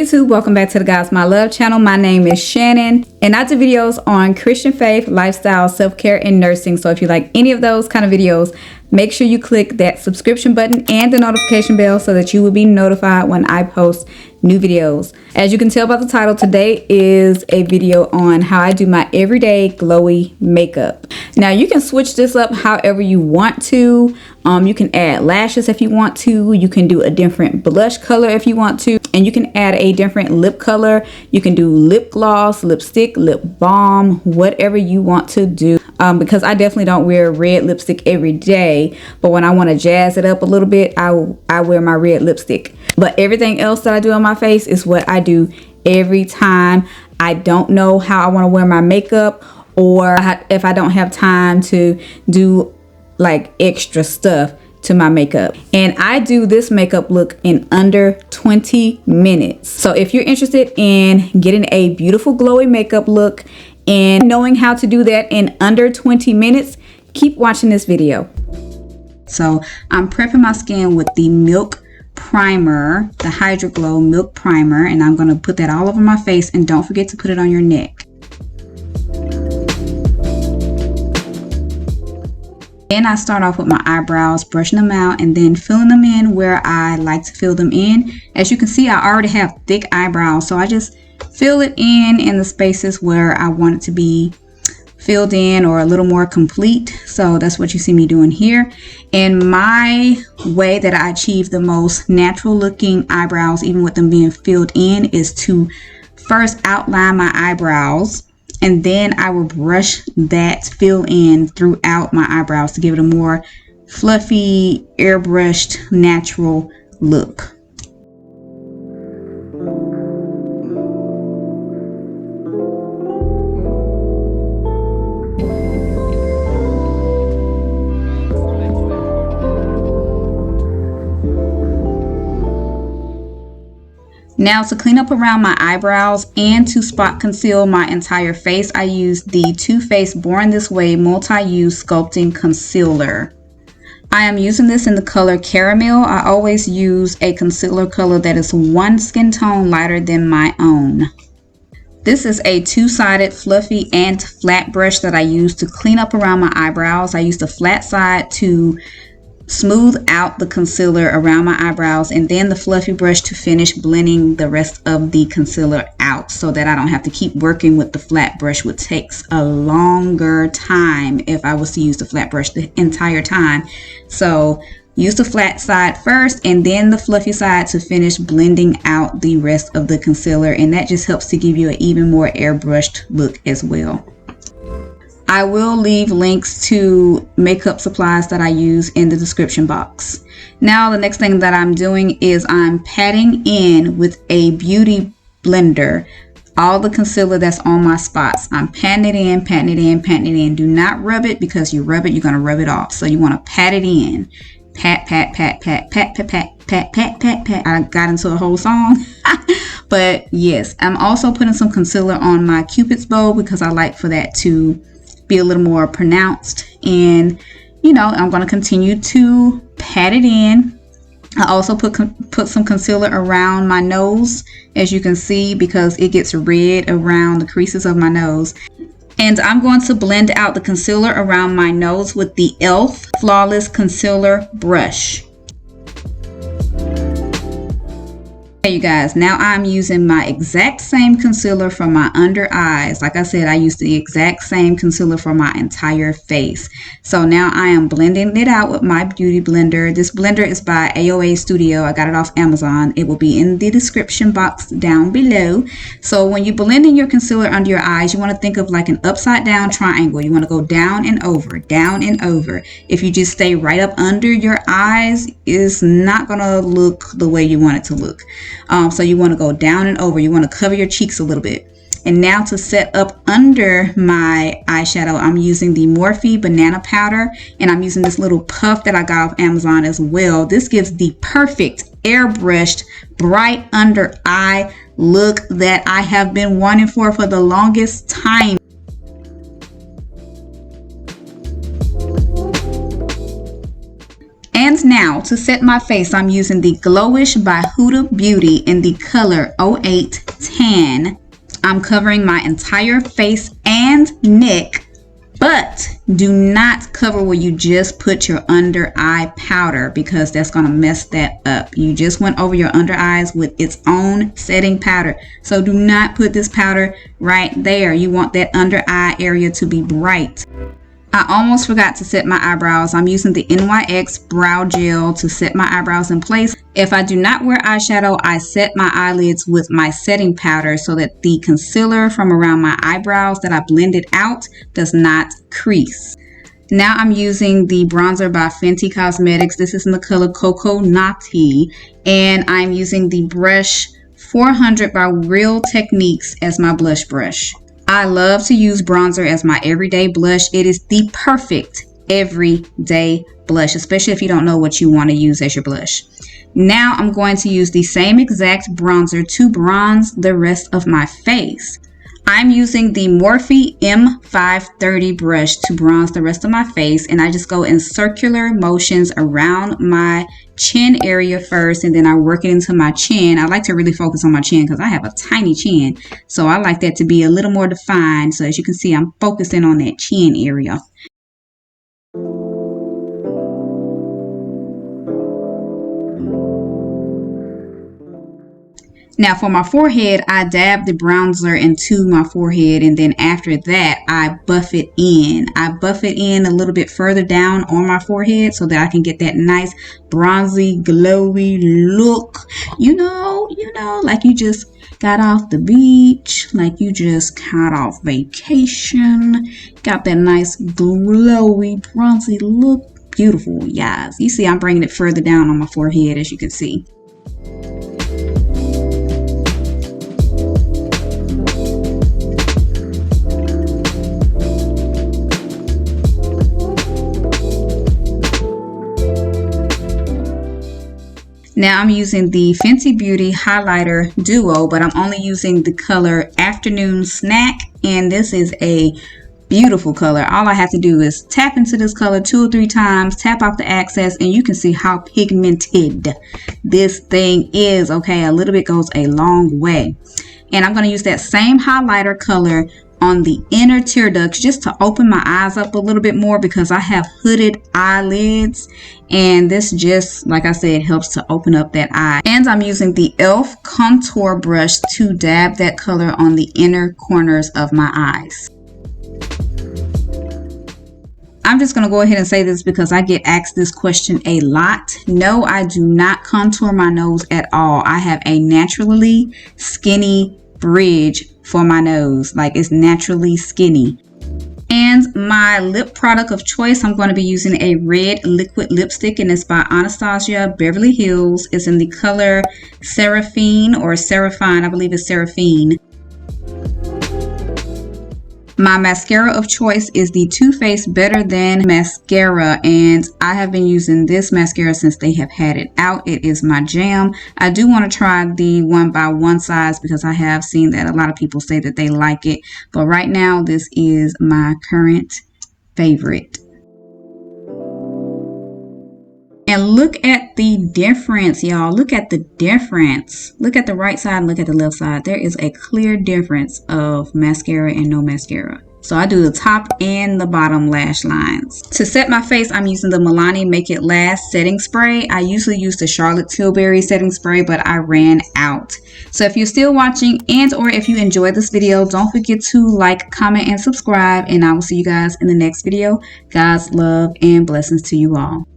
YouTube, welcome back to the Godsmylove channel. My name is Shannon and I do videos on Christian faith, lifestyle, self-care, and nursing. So if you like any of those kind of videos, make sure you click that subscription button and the notification bell so that you will be notified when I post new videos. As you can tell by the title, today is a video on how I do my everyday glowy makeup. Now you can switch this up however you want to. You can add lashes if you want to. You can do a different blush color if you want to. And you can add a different lip color. You can do lip gloss, lipstick, lip balm, whatever you want to do. Because I definitely don't wear red lipstick every day. But when I want to jazz it up a little bit, I wear my red lipstick. But everything else that I do on my face is what I do every time I don't know how I want to wear my makeup, or if I don't have time to do like extra stuff to my makeup. And I do this makeup look in under 20 minutes. So if you're interested in getting a beautiful glowy makeup look and knowing how to do that in under 20 minutes, keep watching this video. So I'm prepping my skin with the Milk Primer, the Hydro Glow Milk Primer, and I'm going to put that all over my face, and don't forget to put it on your neck. Then I start off with my eyebrows, brushing them out and then filling them in where I like to fill them in. As you can see, I already have thick eyebrows, so I just fill it in the spaces where I want it to be filled in or a little more complete. So that's what you see me doing here. And my way that I achieve the most natural looking eyebrows, even with them being filled in, is to first outline my eyebrows, and then I will brush that fill in throughout my eyebrows to give it a more fluffy, airbrushed, natural look. Now to clean up around my eyebrows and to spot conceal my entire face, I use the Too Faced Born This Way Multi-Use Sculpting Concealer. I am using this in the color Caramel. I always use a concealer color that is one skin tone lighter than my own. This is a two-sided fluffy and flat brush that I use to clean up around my eyebrows. I use the flat side to smooth out the concealer around my eyebrows, and then the fluffy brush to finish blending the rest of the concealer out so that I don't have to keep working with the flat brush, which takes a longer time if I was to use the flat brush the entire time. So use the flat side first and then the fluffy side to finish blending out the rest of the concealer, and that just helps to give you an even more airbrushed look as well. I will leave links to makeup supplies that I use in the description box. Now the next thing that I'm doing is I'm patting in with a beauty blender all the concealer that's on my spots. I'm patting it in, patting it in, patting it in. Do not rub it, because you rub it, you're going to rub it off. So you want to pat it in. Pat, pat, pat, pat, pat, pat, pat, pat, pat, pat, pat. I got into a whole song. But yes, I'm also putting some concealer on my Cupid's bow because I like for that to be a little more pronounced. And you know, I'm going to continue to pat it in. I also put some concealer around my nose, as you can see, because it gets red around the creases of my nose. And I'm going to blend out the concealer around my nose with the e.l.f. Flawless Concealer Brush. Hey you guys, now I'm using my exact same concealer for my under eyes. Like I said, I use the exact same concealer for my entire face. So now I am blending it out with my beauty blender. This blender is by AOA Studio. I got it off Amazon. It will be in the description box down below. So when you're blending your concealer under your eyes, you want to think of like an upside down triangle. You want to go down and over, down and over. If you just stay right up under your eyes, it's not going to look the way you want it to look. So you want to go down and over. You want to cover your cheeks a little bit. And now to set up under my eyeshadow, I'm using the Morphe Banana Powder, and I'm using this little puff that I got off Amazon as well. This gives the perfect airbrushed bright under eye look that I have been wanting for the longest time. And now to set my face, I'm using the Glowish by Huda Beauty in the color 08 Tan. I'm covering my entire face and neck, but do not cover where you just put your under eye powder because that's going to mess that up. You just went over your under eyes with its own setting powder. So do not put this powder right there. You want that under eye area to be bright. I almost forgot to set my eyebrows. I'm using the NYX brow gel to set my eyebrows in place. If I do not wear eyeshadow, I set my eyelids with my setting powder so that the concealer from around my eyebrows that I blended out does not crease. Now I'm using the bronzer by Fenty Cosmetics. This is in the color Cocoa Nati, and I'm using the brush 400 by Real Techniques as my blush brush. I love to use bronzer as my everyday blush. It is the perfect everyday blush, especially if you don't know what you want to use as your blush. Now I'm going to use the same exact bronzer to bronze the rest of my face. I'm using the Morphe M530 brush to bronze the rest of my face, and I just go in circular motions around my chin area first, and then I work it into my chin. I like to really focus on my chin because I have a tiny chin, so I like that to be a little more defined. So as you can see, I'm focusing on that chin area. Now for my forehead, I dab the bronzer into my forehead, and then after that, I buff it in. I buff it in a little bit further down on my forehead so that I can get that nice bronzy, glowy look. You know, like you just got off the beach, like you just got off vacation. Got that nice glowy, bronzy look. Beautiful, yes. You see, I'm bringing it further down on my forehead, as you can see. Now I'm using the Fenty Beauty Highlighter Duo, but I'm only using the color Afternoon Snack, and this is a beautiful color. All I have to do is tap into this color 2 or 3 times, tap off the excess, and you can see how pigmented this thing is. Okay, a little bit goes a long way. And I'm going to use that same highlighter color on the inner tear ducts just to open my eyes up a little bit more because I have hooded eyelids, and this just, like I said, helps to open up that eye. And I'm using the e.l.f. contour brush to dab that color on the inner corners of my eyes. I'm just going to go ahead and say this because I get asked this question a lot. No, I do not contour my nose at all. I have a naturally skinny bridge for my nose, like it's naturally skinny. And my lip product of choice, I'm going to be using a red liquid lipstick, and it's by Anastasia Beverly Hills. It's in the color Seraphine or Seraphine, I believe it's Seraphine. My mascara of choice is the Too Faced Better Than mascara, and I have been using this mascara since they have had it out. It is my jam. I do want to try the 1x1 size because I have seen that a lot of people say that they like it, but right now this is my current favorite. And look at the difference, y'all. Look at the difference. Look at the right side and look at the left side. There is a clear difference of mascara and no mascara. So I do the top and the bottom lash lines. To set my face, I'm using the Milani Make It Last setting spray. I usually use the Charlotte Tilbury setting spray, but I ran out. So if you're still watching and or if you enjoyed this video, don't forget to like, comment, and subscribe. And I will see you guys in the next video. God's love and blessings to you all.